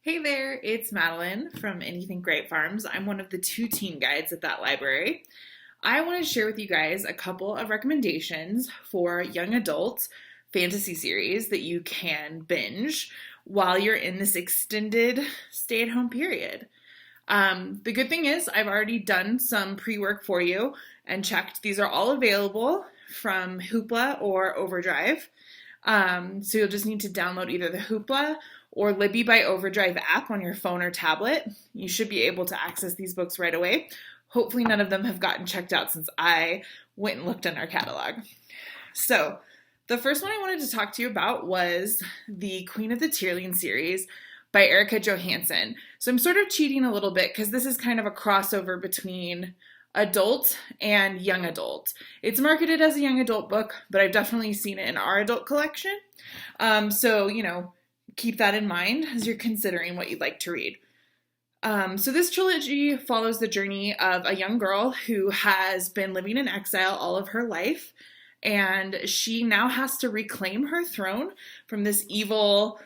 Hey there, it's Madeline from Anything Great Farms. I'm one of the two teen guides at that library. I want to share with you guys a couple of recommendations for young adult fantasy series that you can binge while you're in this extended stay-at-home period. The good thing is I've already done some pre-work for you and checked. These are all available from Hoopla or Overdrive. So you'll just need to download either the Hoopla or Libby by Overdrive app on your phone or tablet. You should be able to access these books right away. Hopefully none of them have gotten checked out since I went and looked in our catalog. So the first one I wanted to talk to you about was the Queen of the Tearling series by Erika Johansen. So I'm sort of cheating a little bit because this is kind of a crossover between adult and young adult. It's marketed as a young adult book, but I've definitely seen it in our adult collection. Keep that in mind as you're considering what you'd like to read. So this trilogy follows the journey of a young girl who has been living in exile all of her life, and she now has to reclaim her throne from this evil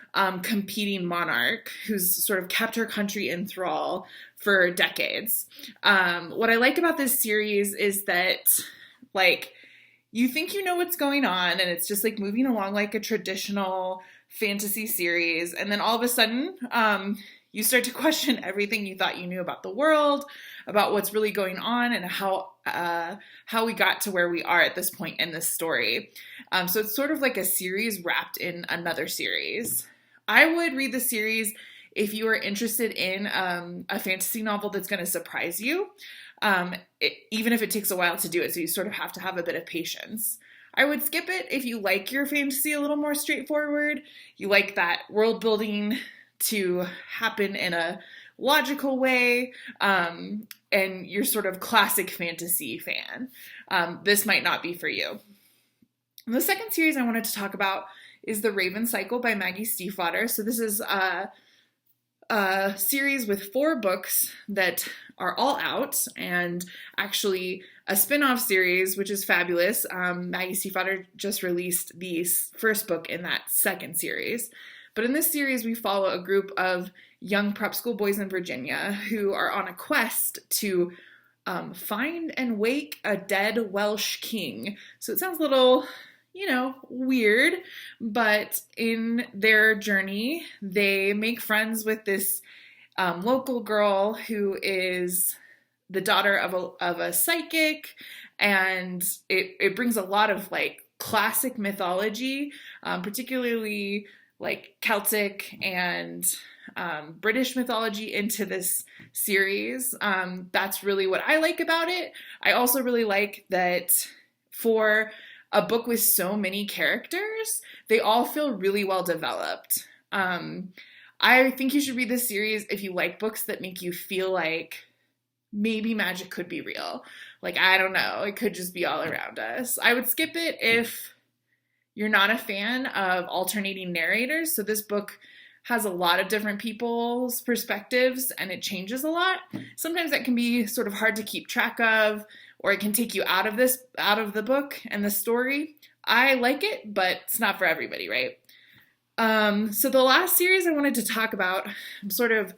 competing monarch who's sort of kept her country in thrall for decades. What I like about this series is that, you think you know what's going on, and it's just moving along like a traditional fantasy series, and then all of a sudden you start to question everything you thought you knew about the world, about what's really going on, and how we got to where we are at this point in this story. So it's sort of like a series wrapped in another series. I would read the series if you are interested in a fantasy novel that's going to surprise you, even if it takes a while to do it, so you sort of have to have a bit of patience. I would skip it if you like your fantasy a little more straightforward. You like that world building to happen in a logical way, and you're sort of classic fantasy fan. This might not be for you. The second series I wanted to talk about is The Raven Cycle by Maggie Stiefvater. So this is a series with 4 books that are all out, and actually a spin-off series, which is fabulous. Maggie Stiefvater just released the first book in that second series. But in this series, we follow a group of young prep school boys in Virginia who are on a quest to find and wake a dead Welsh king. So it sounds a little, weird, but in their journey, they make friends with this local girl who is the daughter of a psychic, and it brings a lot of classic mythology, particularly Celtic and British mythology into this series. That's really what I like about it. I also really like that for a book with so many characters, they all feel really well developed. I think you should read this series if you like books that make you feel like maybe magic could be real. I don't know, it could just be all around us. I would skip it if you're not a fan of alternating narrators. So this book has a lot of different people's perspectives, and it changes a lot. Sometimes that can be sort of hard to keep track of, or it can take you out of the book and the story. I like it, but it's not for everybody, right? So the last series I wanted to talk about, I'm sort of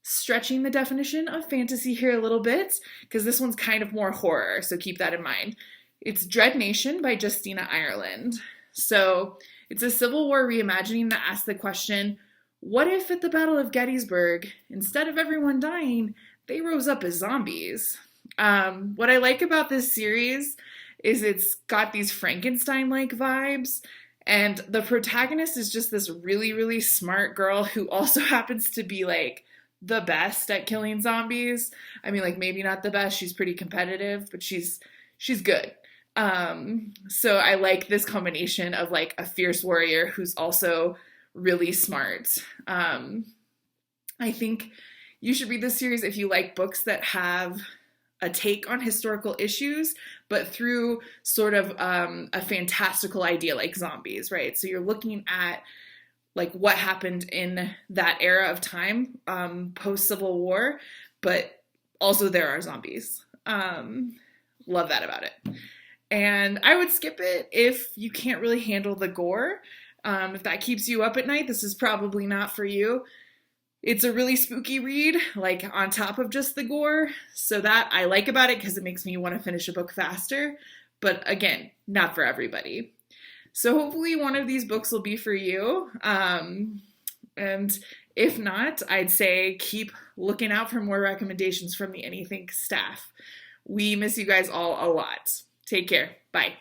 stretching the definition of fantasy here a little bit, because this one's kind of more horror, so keep that in mind. It's Dread Nation by Justina Ireland. So it's a Civil War reimagining that asks the question, what if at the Battle of Gettysburg, instead of everyone dying, they rose up as zombies? What I like about this series is it's got these Frankenstein-like vibes, and the protagonist is just this really, really smart girl who also happens to be the best at killing zombies. I mean, maybe not the best, she's pretty competitive, but she's good. So I like this combination of a fierce warrior who's also really smart. I think you should read this series if you like books that have a take on historical issues, but through sort of a fantastical idea like zombies, right? So you're looking at what happened in that era of time, post-Civil War, but also there are zombies. Love that about it. And I would skip it if you can't really handle the gore. If that keeps you up at night, this is probably not for you. It's a really spooky read, like on top of just the gore. So that I like about it because it makes me want to finish a book faster. But again, not for everybody. So hopefully one of these books will be for you. And if not, I'd say keep looking out for more recommendations from the Anythink staff. We miss you guys all a lot. Take care. Bye.